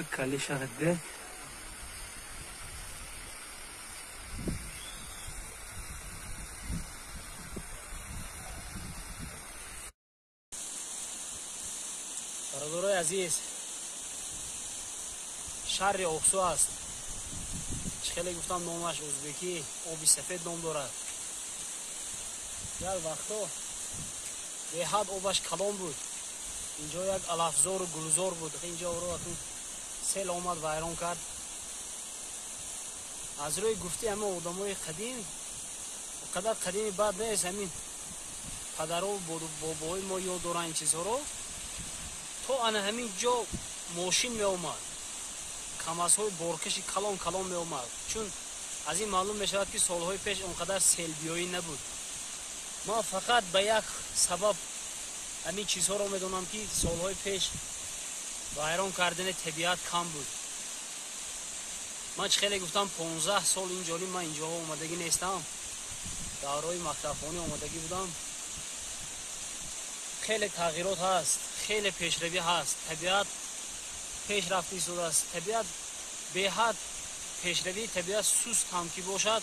کلی شده برادرای عزیز شهر اقصو است. خیلی گفتم نامش ازبکی آبی سفید نام دارد. یک وقتا به حد آبش کلان بود. اینجا یک علفزار و گلزار بود. اینجا رو سیل آمد ویران کرد. از روی گفتی همه آدمای قدیم قدر قدیم بعد نیست. همین پدر و بابای ما یاد دارن این چیزها رو. تو آن همین جا ماشین می آمد، کماس‌های بارکشی کلان کلان می آمد. چون از این معلوم می شود که سالهای پیش اونقدر سیل بیایی نبود. ما فقط به یک سبب همین چیزها رو می دونم که سالهای پیش ویران کردن طبیعت کم بود. من خیلی گفتم 15 سال اینجوری من اینجا اومدگی نیستم. دورای مکتبخانه اومدگی بودم. خیلی تغییرات هست، خیلی پیشروی هست. طبیعت پیشرفتی شده است. طبیعت به حد پیشروی طبیعت سست هم که باشد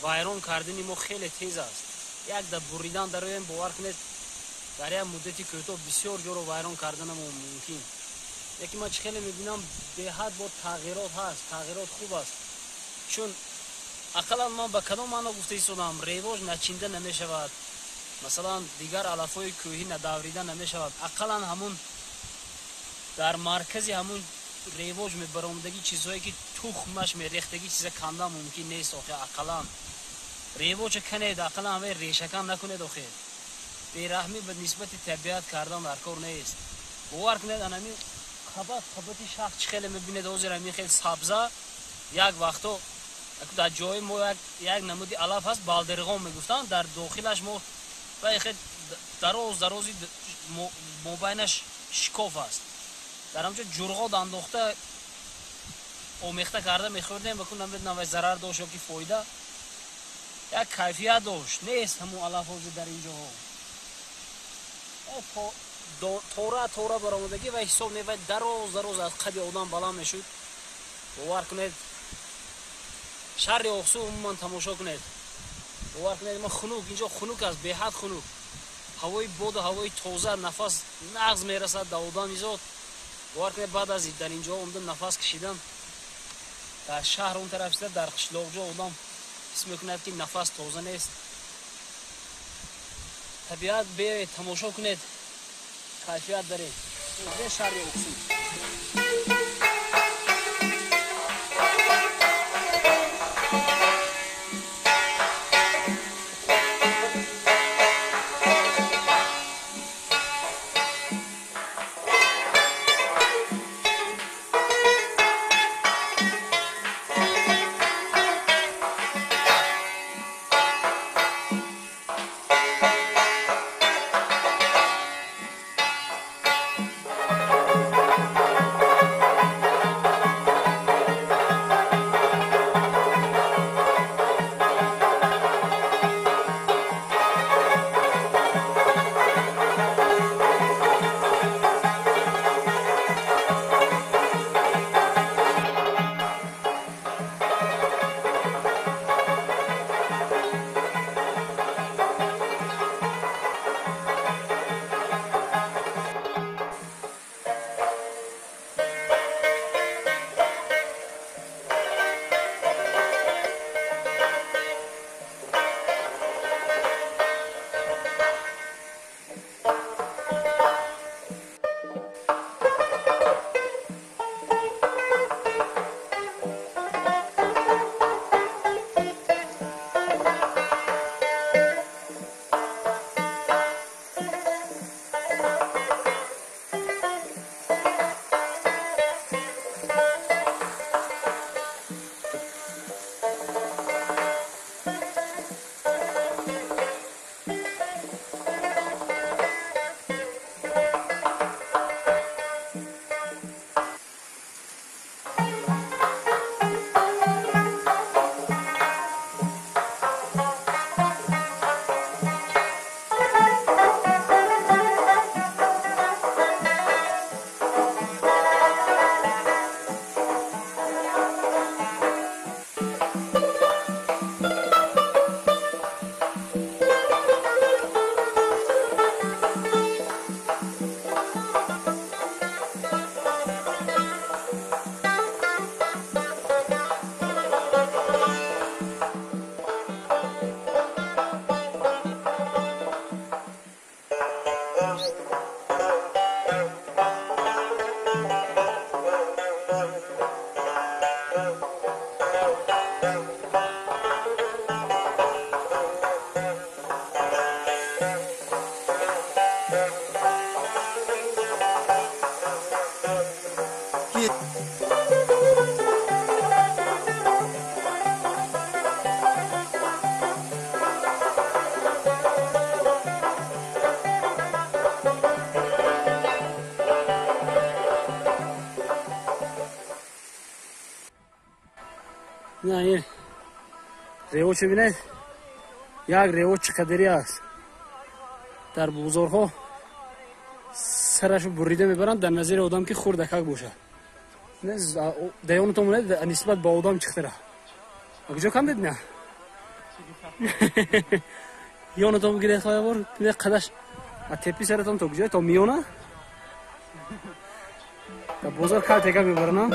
ویران کردن ما خیلی تیز است. یک دفعه بریدن در این باور کنید در یک مدتی کوتاه بسیار جا رو ویران کردن ما ممکن. یکی من خیلی میبینم به حد با تغییرات هست. تغییرات خوب است. چون اقلا من به کدام معنا گفته ایستادم رواج نچینده نمی شود. مثلا دیگر علفای کوهی ندوریده نمی شود. اقلا همون در مرکزی همون رواج می برآمدگی چیزهایی که تخمش می ریختگی چیز کنده ممکن نیست. آخه اقلا رواج کنید، اقلا همه ریشکن نکنید. آخه بیرحمی به نسبت طبیعت کردن در کار نیست. باور کنید انمی خبتی شخص خیلی میبینید اوزیر همین خیلی سبزه یک وقتا در جای ما یک نمودی علف هست بالدرغام میگفتن. در داخلش ما و خیلی درازی مابینش شکاف است. در همچه جرغات انداخته آمیخته کرده میخوردیم بکنم بدنم و ضرر داشت یا که فایده یک کیفیت داشت نیست. همون علف هازی در اینجا تورا برآمدگی و حساب نیست. دراز از قد آدم بلند میشد. باور کنید شهر اقصو عموما تماشا کنید. باور کنید ما خنک اینجا خنک است، به حد خنک. هوای باد و هوای تازه نفس نغز میرسد در آدم ایزاد. باور کنید بعد از در اینجا اومدم نفس کشیدم. در شهر اون طرف است در قشلاق جا آدم حس میکند که نفس تازه نیست. طبیعت به تماشا کنید کیفیت داره. به شهر اقصو نه این ریو چه بینید یک ریو چقدری است در بزرگها سرش بریده میبرند در نظر آدم که خوردکک باشه دیانتون مونید نسبت با آدم چقدره کجا کم دید نه یانتون بگیره خواهی بار قدش تپی سرتون تا کجای تا میونه در بزرگ کل تکک میبرن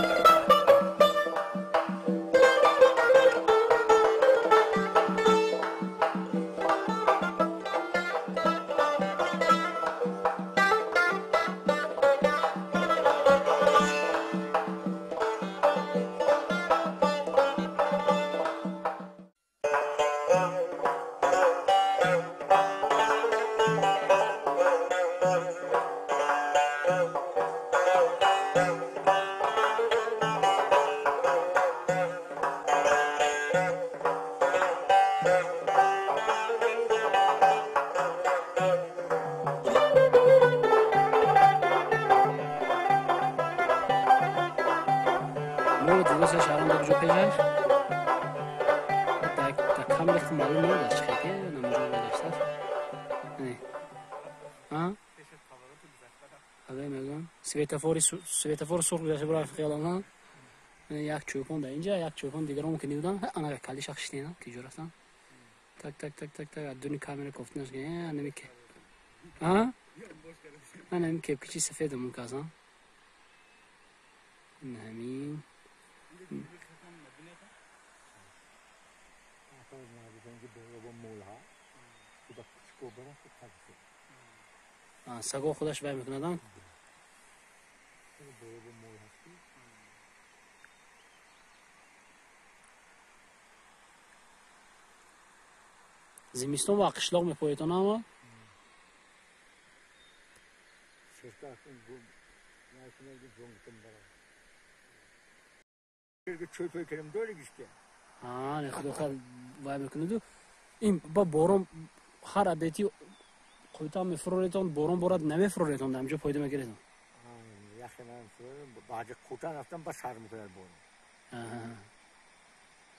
دیگه شهرام در کجا پیجش در کم ریخت معلوم نمید از چه که نموجا بگشتر ها؟ اگه میگم سویتفور سرخ بیشه برای خیالم ها یک چوپون در اینجا یک چوپون دیگر هم که نیودن آنها کلیش اخشتین ها تیجور هستن تک تک تک تک تک ادونی کامره کفتنش گه انمی که ها؟ انمی که کچی سفید همون که هستن همین سگا خودش وای میکنه زمستون و قشلاق میپویتون اما نه خدا خیلی وای میکنه دو این با بارون هر عبیتی قویتا میفروریتون بارون بارد نمیفروریتون در همجا پایده میگیریتون یخی نمیفروریتون بعد کوتا رفتم با سر میکنه بارون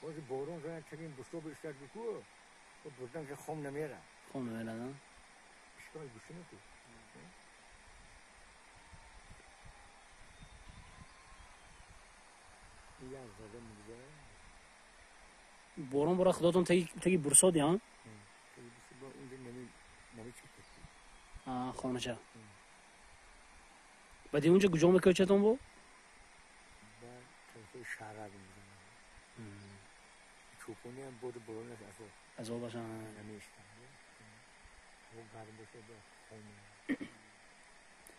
بازی بارون زنه تکیم بستو برشتر بکو و بردن که خم نمیره خم نمیره نه اشکال بشی نکو یه از زده میگه بارون برای خداتون تگی برساد یا؟ تگی برساد با اونجا نمی چکتی خانه چه؟ بعدی اونجا کجا میکنه چطور با؟ با طرفه شهر میزنم چوپونی هم بود بارون از آب باشن نمیشتن و گرم باشه با خونه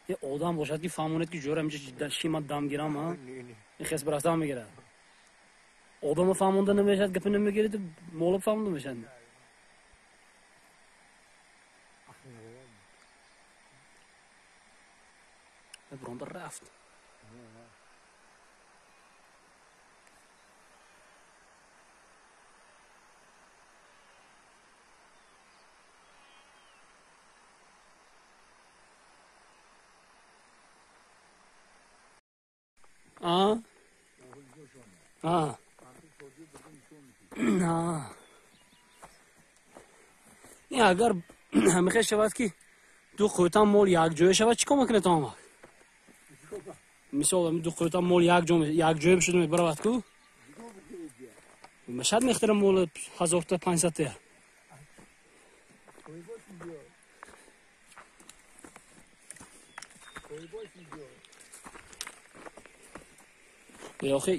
یه آدم باشد که فهموند که جوره همچه شیما دم گیرم ها این خیس برسته هم میگیره آدم فهمونده نمیشد گپی نمیگیره تو مولب فهمونده میشد براندر رفت این اگر همیشه شود که دو قویتا مول یک جوی شود چیکار میکنه تو هم مثال دو قویتا مول یک جوی بشد میبرود کو مشهد میختره مول 1000 تا 500 تا یا آخه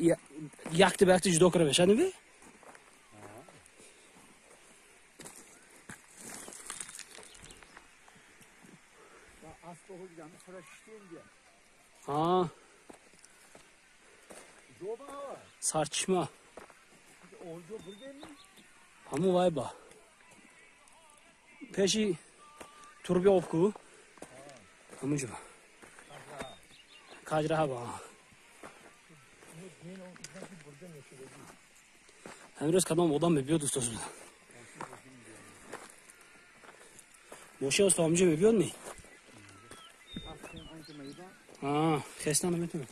یک تا به جدا کنه بشه نبی؟ سرچشمه همون وای با پیشی تربی آب کو همونجا کاجره با این اون که burada نشیدگی. امروز کدام آدم میبیاد دوست داشت. موشه است آمجه میبیاد نی. آه خسته نمیتونه.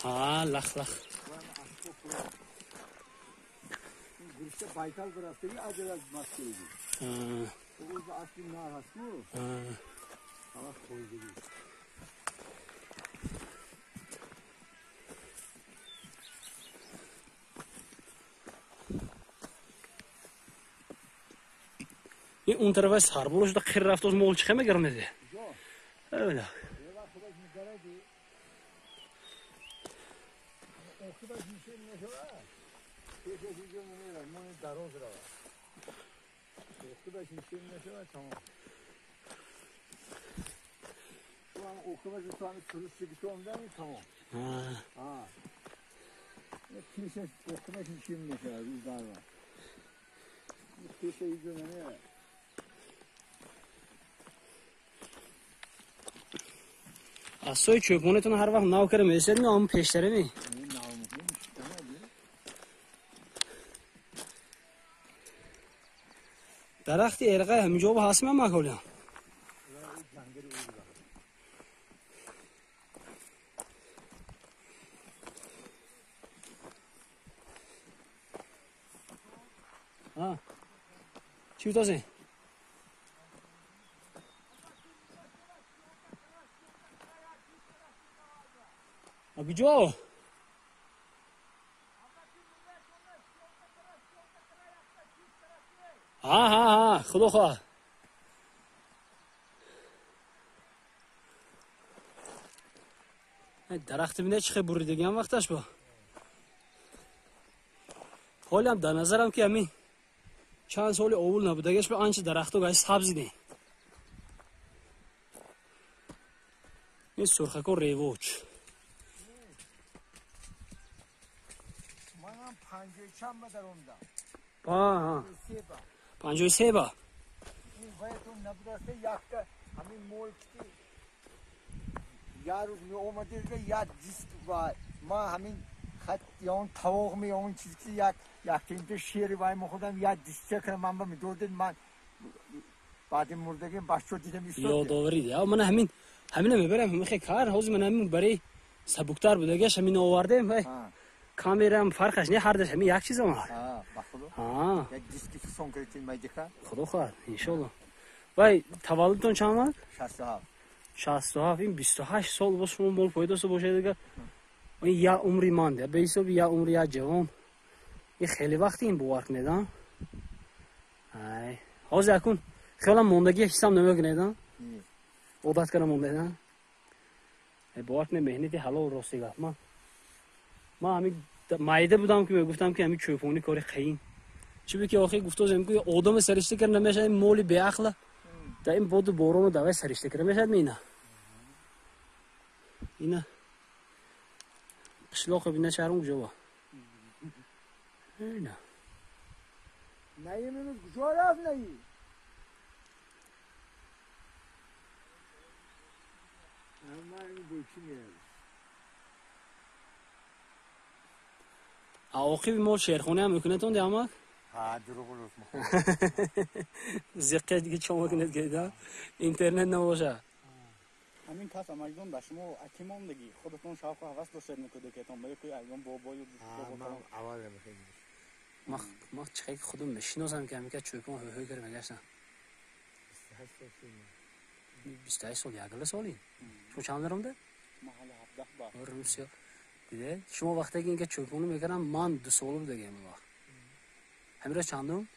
ها لخ لخ. گوشت بایکال براسته ای acele az maskeydi. O da asli nar hastı. Hava koydu. این اون طرف سربولش دا خیر رفت از مول چخه میگرنه دی. öyle. Assoy çöpünü her vakit navkere mesela mi ama peşleri mi? Darakti erga hem jobu hasme makul ya. Ha. Çiftası. Abi jo. Ha खुदा खा درخت میده چه بوری دیگه هم وقتش با حالا هم در نظرم که همین چند سال اول نبودگش به آنچه درختو گاهی سبزی دی این سرخکو ریوچ منم 53 در اوندم ها 53 با این وایتون نبودسته یکتا همین مول کی یارو می اومده که یا دیست و ما همین خط یا اون تاوق می اون چیزی یک تینت شیری وای ما خودم یا دیست کردم من میدادم من بعد مردگی باشو دیدم ایستاد یادآوری دی من همین میبرم همین کار حوز من همین برای سبکتر بودگش همین آوردم کامیرام فرقش نه هر دش همین یک چیز ما بخدا یک دیسکی فون کردین میدیکا خدا خواهد انشالله وای تولدتون چند 67 این 28 سال باز شما مول پایداست باشه دیگه این یا عمری مانده به حساب یا عمری یا جوان این خیلی وقتی این بوارک ندان ای حاضر اکن خیلی موندگی حساب نمیگنیدن عادت کنم موندیدن بوارک نه مهنتی حالا راستی گفت ما همین مایده بودم که گفتم که همین چوپونی کار خیلی چی که آخه گفتم که آدم سرشته کردن نمیشه این مولی به عقل تا این بود بارون دوای سرشته کردن میشه مینا اینا قشلاق بینه شهرون کجا اینا نایی منو کجا رفت نایی اما این بوچی میاد عواقب مال شیرخونه هم میکنه تون دیامک ها دروغ زیقه دیگه چما کنید که اینترنت نباشه همین کس مجنون به شما اکیمون دیگه خودتون شوق و هوس داشته میکنید که تون که ایام بابای من اول میخوام ما چه خودم میشناسم که میگه چوپون هوی کرد میگشتن 28 سال یاگل سالی شما چند درمده محل 17 با روسیا دیده شما وقتی که اینکه چوپونو میکردم من 2 سال بود دیگه اون وقت همین چندم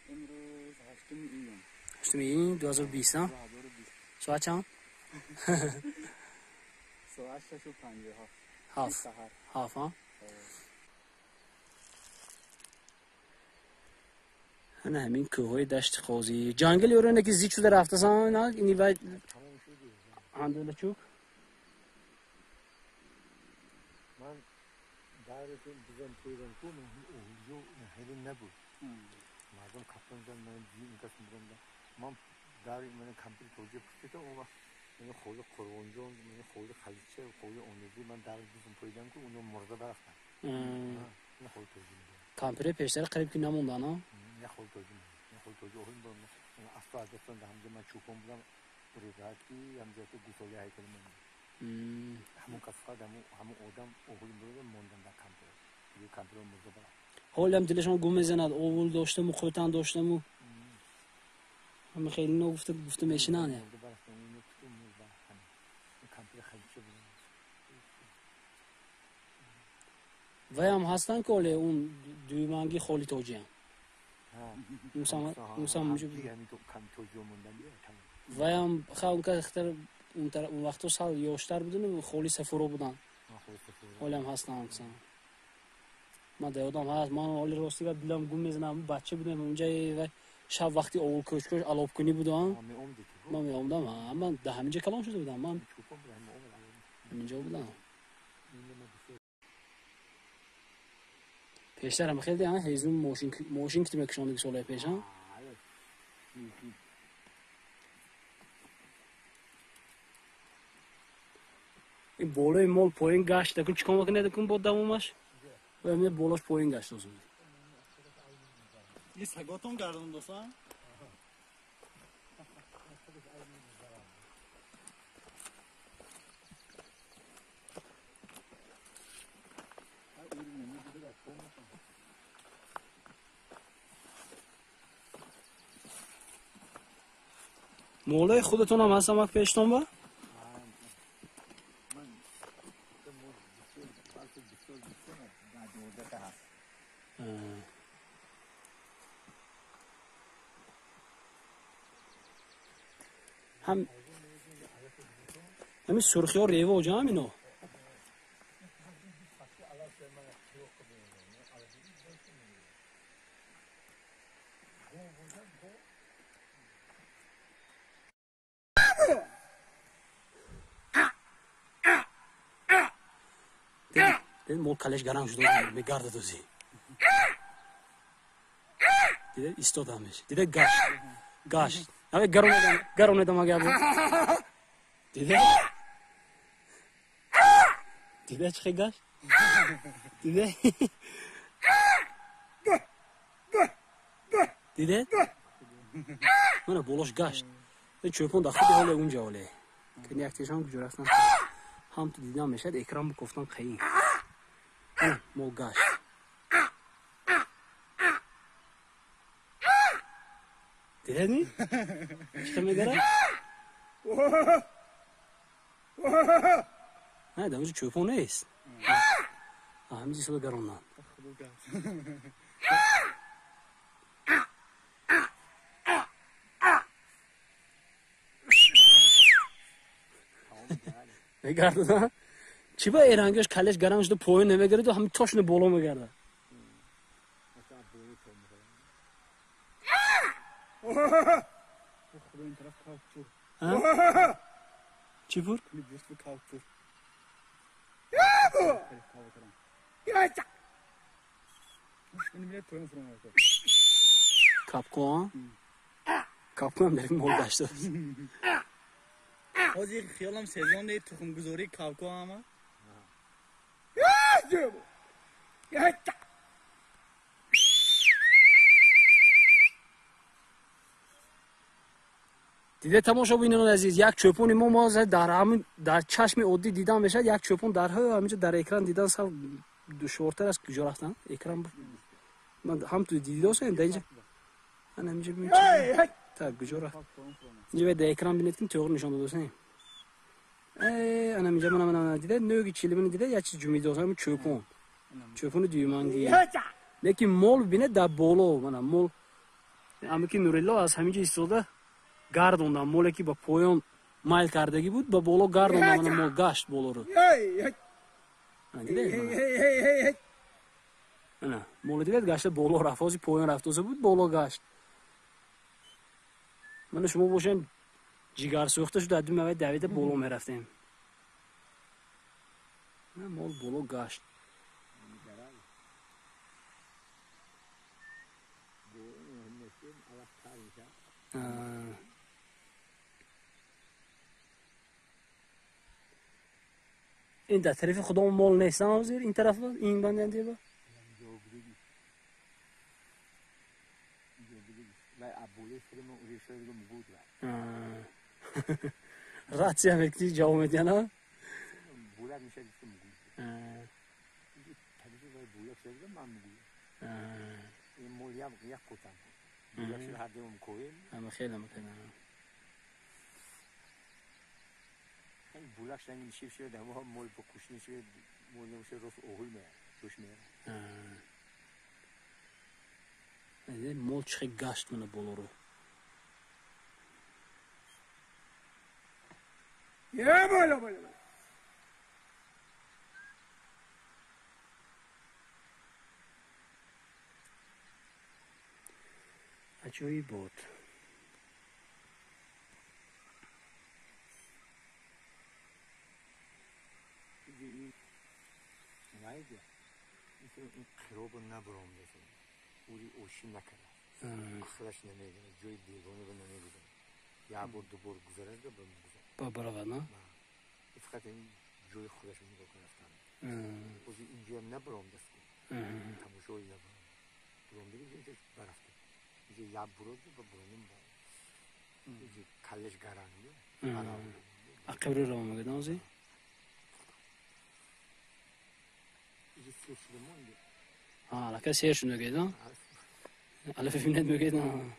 امروز هشتم این 2020 ها ساعت چند ساعت 6:57 هاف ها نه همین کوههای دشت قاضی جنگل یورونه که زیچ شده رفته سان نه اینی باید اندوله چوک من دارتون دیدم پیرم کنم اونجا هلی نبود buradan kaplandan ben büyük kasım buradan. Mam dari beni kampir tozu püskete o var. Beni koydu korunca beni koydu haliçe koydu onu diye ben dari bizim koydum ki onu morda bıraktım. Ne koydu tozu. Kampire peşleri kırıp ki namundan ha. Ne koydu tozu. Ne koydu tozu oyun bu. Asla adetten de hamza ben çukum bulan buraya ki hamza ki gusole haykelim. Hamu kasfad hamu odam oyun böyle mondan da kampir. Bir kampir morda bıraktım. حالم دلشون گم میزند اول داشتم و خودتان داشتم و همه خیلی گفته میشنانه و هم هستن که اون دویمانگی خالی توجیه هم و هم خواهم که اختر اون وقتا سال یاشتر بودن و خالی سفرو بودن حالی هم هستن همسان من دیادم هست من حالی راستی که دلم گم میزنم بچه بودم اونجا و شب وقتی اول کش علاب کنی بودم من میامدم من ده همینجا کلام شده بودم من همینجا بودم پیشتر هم خیلی دیگه هیزون ماشین که میکشاندگی ساله پیش هم این بالای مال پایین گشت دکن چیکار میکنه دکن با دمومش و همین بالاش پایین گشت دوستم این سگاتون گردون دوستان مولای خودتون هم هستم وقت پیشتون با؟ همین سرخی ها ریوه آجا هم اینو دیدن مول کلش گرم شده به گرد دوزی دیده ایستاد همش دیده گشت همه گرم ندم اگه بود دیده چه گشت دیده من بولش گشت چوپون داخل حال اونجا حاله که نیاکتیش هم کجا رفتن هم تو دیدم میشد اکرام بگفتم خیلی مول گشت دیده نی؟ چطور میگره؟ نه دمجا چوپون نیست همینجی سو گرمنان میگرده نه؟ چی با ایرانگیش کلش گرم شده پایین نمیگرده و همین تاشونه بالا میگرده خدا این طرف کاوچور چی پور؟ کنی بیست به کاوچور کنی بیلت پایین فرون آرکا کپکو هم دریم مول داشته حاضی خیالم سیزان دید تخم گذاری کاوکو همه دیده تماشا بینون عزیز یک چوپون ما در چشم عادی دیدن میشه یک چوپون در همینجا در اکران دیدن سال دشوارتر از کجا رفتن اکران من هم تو دیدی دوست این اینجا من همینجا میچینم تا کجا رفت اینجا به اکران بینید که توغ نشان دوست نه انا اینجا من دیده نوگی چیلی من دیده یک چیز جمعی دوست همین چوپون دیومانگی لیکن مول بینه در بالا من مول اما که نوریلا از همینجا ایستاده گردوندم مولی که با پایان مایل کردگی بود با بالا گردوندم من مول گشت بالا رو دیده نه مولی دیده گشت بالا رفت ازی پایان رفت بود بالا گشت من شما باشین جیگر سوخته شد دادیم اوی دویده بالا میرفتیم نه مول بالا گشت این در طرف خودمون مال نیستن آزیر این طرف با این بندن دیگه با راحتی هم وقتی جواب میدی نه بولک میشه دیگه میگوید طبیعی باید بولک شده من میگوید این مولی هم یک قطعه بولک شده هر دیگه مکویم اما خیلی مکنه این بولک شده میشه شده در واقع مول با کشنی شده مول نمیشه روز اوهل میره توش میره مول چه گشت منه بالا رو یه بالا عجایی بود این نایده این خراب نبرام میشه اوری اوشی نکنه اخلاش نمیگه جای دیگونه به نمیگه یا بار دو بار گذره ده بهم گذره با برابر نه فقط این جای خودش میگه که رفتن اوزی اینجا هم نبرام دست تماشای نبرام برام دیگه اینجا برفته اینجا یا برود با برانیم با اینجا کلش گرانیه عقب رو میگه نازی اینجا سوشل مونده لکه سیرشون میگه نه على فهمت میگه نه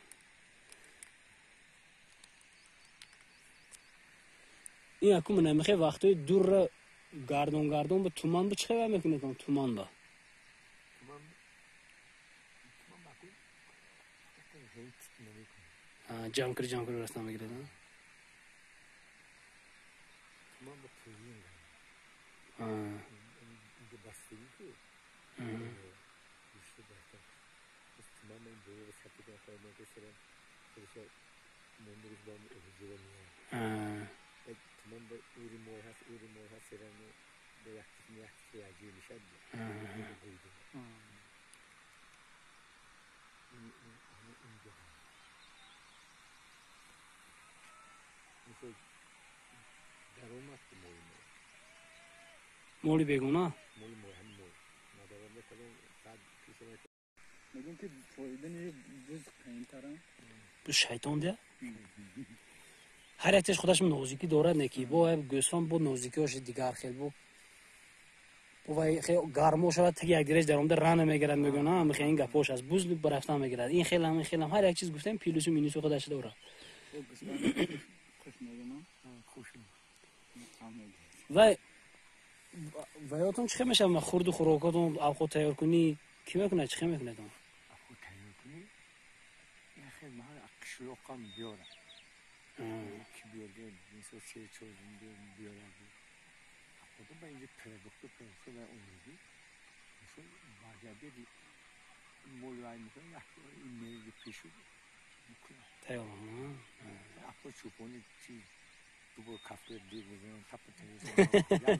این اکو من میخوای وقتی دور گردون به تومان به چه میکنه تومان با جام کر راست میگیره نه تومان با پوزین اینجا بستگی که بیشتر بهتر تومان این جوری به سطحی که خواهد میگه سرم خودش مندرش با اون اوجه میاد تومان با اوری مول هست سرم به یکی عجیب میشه بوده اینجا میشه در اومد که مولی بگونا هم مول ندارم بکنم بعد پیش میگم که فایده بز قیمتره bu şeytan de her ateş خودش نوزیکی داره نکی با گوسفند با نوزیکیش دیگر خیلی با خیلی گرمو شود تا یک دیرش درام در رانه میگیرن میگن ها میخوای این گپوش از بوز برفتن میگیرد این خیلی هر یک چیز گفتم پیلوسو مینیسو خودش داره و یادتون چه میشه ما خورد و خوراکاتون او خود تیار کنی کی میکنه چه میکنه تو خود تیار کنی یا خیلی مال اقشلوقم بیاره کی بیاره مثل چه چوزن بیاره خود با اینجا پرداخته و اونجوری مثل باجابی دی مولای میکنه این میری پیشو میکنه تیار اپو چوپونی چی تو با کافه دیگ بزنم تاپ تیز میگم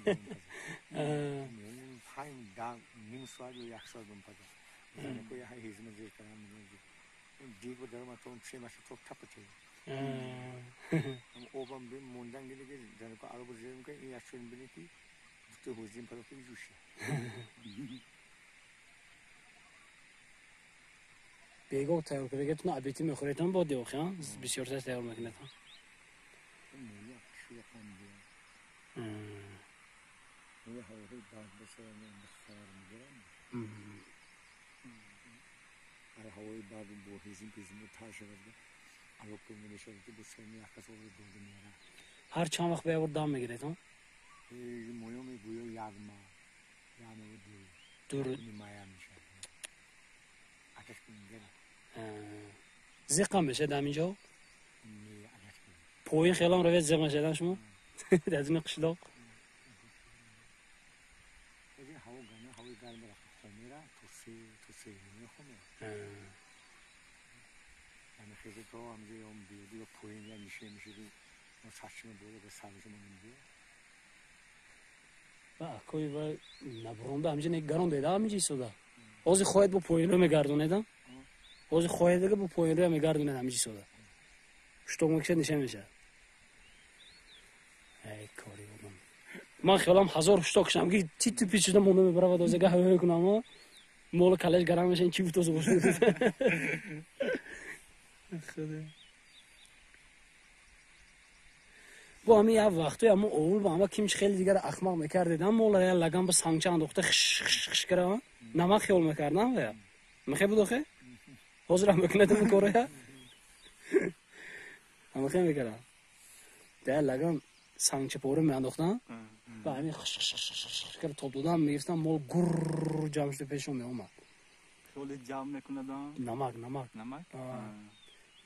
پایم دام نیم ساعت یا یک ساعت بمپاده مثلا کوی های هیزم زیر کنم میگم دیگ و درم اتون چه ماشه تو تاپ تیز اوبام بیم موندن گلیه جنگ کو عرب زیر میکنه این اشون بینی کی تو حوزیم پرو کی جوشه بیگو تیار کنه تو نابیتی میخوریتون با دیو خیان بسیار تیار میکنه تو مولی شو خان بیام مولی هوایی باز بشه مخفار میگیرم هوایی باز با هیزم تاشه بده عرب کو میشه که بسیار میاخذ و دود میاره هر چند وقت بیاور دام میگیره تو مویومی بویو یادما دور نیمایا میشه آتش میگیره زیقم بشه دام اینجا نی آتش پوین خیلی هم روی زیق میشه شما از این قشلاق این هوای گرم را خمیره تو سی میخوامه یعنی خیلی تو هم دیوم بیادی و پوین یا میشه ما سرچشمه بوده به سرچشمه میده با کوی با نبرونده همچین یک گرم دیده همینجی سودا اوزی خواهد با پوین رو میگردونه دم اوزی خواهد دیگه با پوین رو میگردونه همینجی سودا شتوک میکشه نشه میشه. ای کاری بودم. من خیالم 1000 شتوک کشم که چی تو پیچیدم مونده میبره و دوزگه هوای کنم و مول کلش گرم میشه این چی بتوزه باشه. خدا. با همین یه وقتی اما اول با همه کیمش خیلی دیگر اخماق میکرد دیدم مولا یا لگم با سانگچه انداخته خش خش خش کرده نمک خیال میکردم و میخوای بدوخه حاضر هم بکنه تو کاره هم خیلی میکردم در لگم سانگچه پوره میانداختم و همین خش خش خش خش کرده توپ دادم میگفتم مول گر جمع شده پیشون میومد خیلی جمع میکنه نمک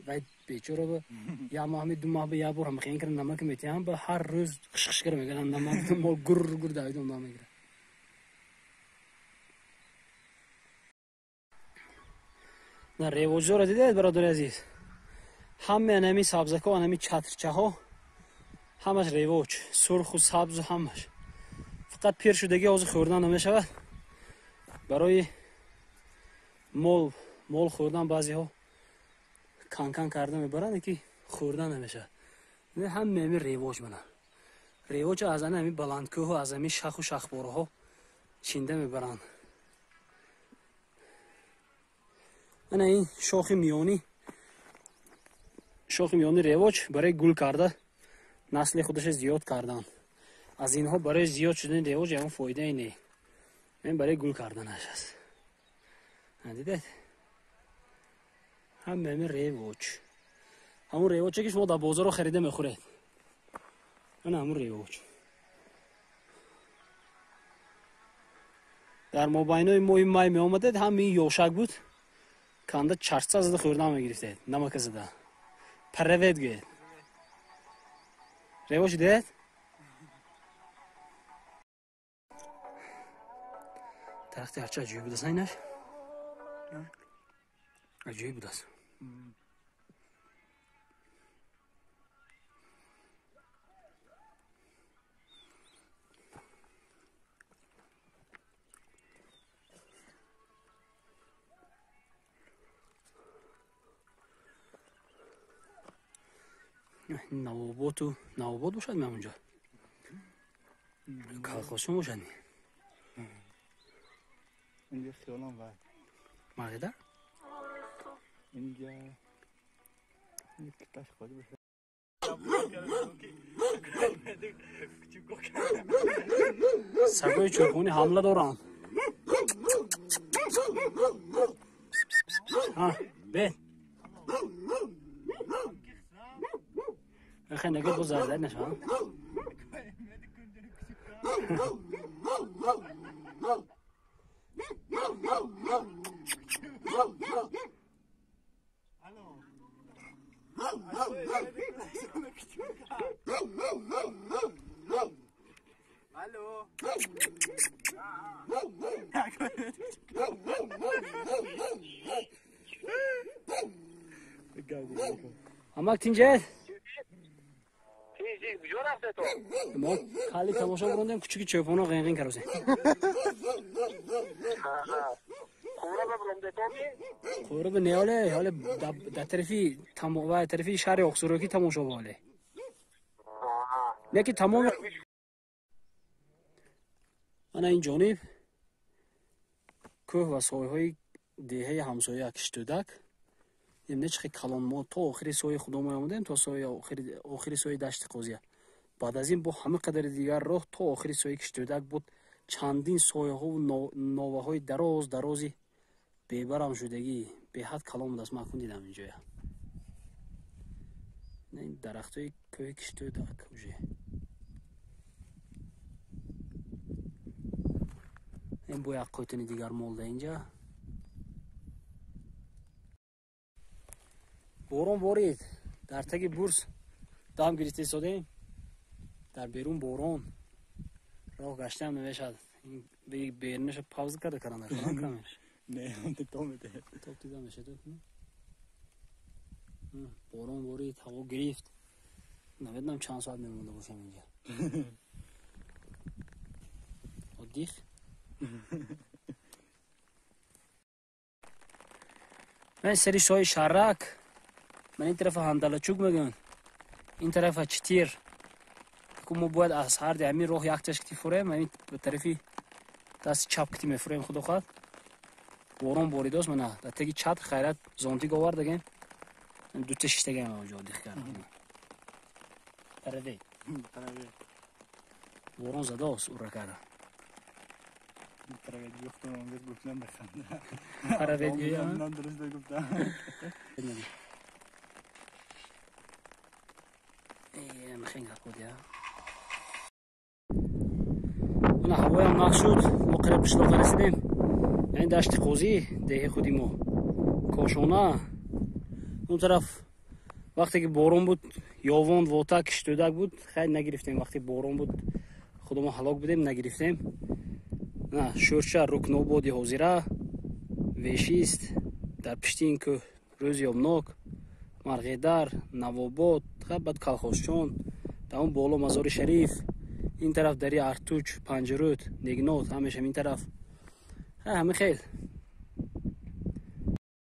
و بیچاره به یا ما همین 2 ماه به یا بار هم خیلی کردن نمک میتیم به هر روز خش کرده میگن نمک مول گر گر دویدم دام میگیره نه ریوجو را دیدید برادر عزیز همه انمی سبزکا و انمی چترچه ها همش ریوج سرخ و سبز و همش فقط پیر شدگی آز خوردن نمیشود برای مول خوردن بعضی ها کان کرده میبرن که خوردن نمیشه نه همه امی ریوج منه ریوج از انمی بلندکوه و از امی شخ و شخباره ها چینده میبرن من این شاخ میانی ریوج برای گل کرده نسل خودش زیاد کردن از اینها برای زیاد شدن ریوج همون فایده اینه این برای گل کردنش است دیدید همه ریوج همون ریوجی که شما در بازار رو خریده میخورید این همون ریوج در مابینای ماه مای می آمدید همین یوشک بود کنده چرچه زده خوردن میگرفتید نمک زده پروید گید ریوج دید درختی هرچه عجیب بود است اینش عجیب بود است نوابات باشد من اونجا کلخاسون باشد اینجا خیالم وای مرده اینجا کتاش خواهد باشه سگای چرخونی حمله دارن بید خیلی نگه دو زرده نشان اما تینجه ما خالی تماشا بروندیم کوچیکی چوپونا قینقین کروسه خورا به نیاله حالا در طرفی شهر اقصروکی تماشا باله نه که تمام من این جانب کوه و سایه های دیهه همسایه اکشتودک یعنی چه کلان ما تا آخری سایه خودمون آمدیم تا سایه آخری سایه دشت قاضیه بعد از این با همه قدر دیگر راه تا آخری سایه کشتودک بود چندین سایه ها و ناوه های درازی بیبرم شدگی به حد کلام دست مکن دیدم اینجا نه این درخت های کوه کشتودک کجه این بوی اقایتون دیگر مولده اینجا بارون بارید در تک بورس دام گریسته سادیم در بیرون بارون راه گشته هم نمیشد این به بیرونش پاوز کرده کردن کامش نه هم تو میده تو دیدم میشه تو بارون بارید هوا گرفت نمیدونم چند ساعت میمونده باشم اینجا دیخ من سری شای شرک من این طرف هندلچوک میگن این طرف چتیر که ما باید از هر دی همین راه یک چشم کتی فوریم من به طرفی دست چپ کتی میفوریم خدا خواهد بارون باریداست من نه در تگی چت خیرت زانتی گوار دگیم دو تا شیشتگیم اونجا دیخ کردم پرده بارون زده است او را کرده پرده گفتم اونگز گفتم بخنده پرده دیگه من درست بگفتم خیلی خود یا اون هوای هم نقشود ما قریب بشلاق رسیدیم این دشت قوزی دیه خودی ما کاشانه اون طرف وقتی که بارون بود یاوان واتا کشتودک بود خیلی نگرفتیم وقتی بارون بود خودمون هلاک بودیم نگرفتیم نه شورچه رکنابادی حاضره ویشیست در پشتی این که روز یابناک مرغیدر نواباد خیلی بد کلخوشچون در اون بالا مزار شریف این طرف دری ارتوچ پنجرود نگنات همیشه این طرف همه خیلی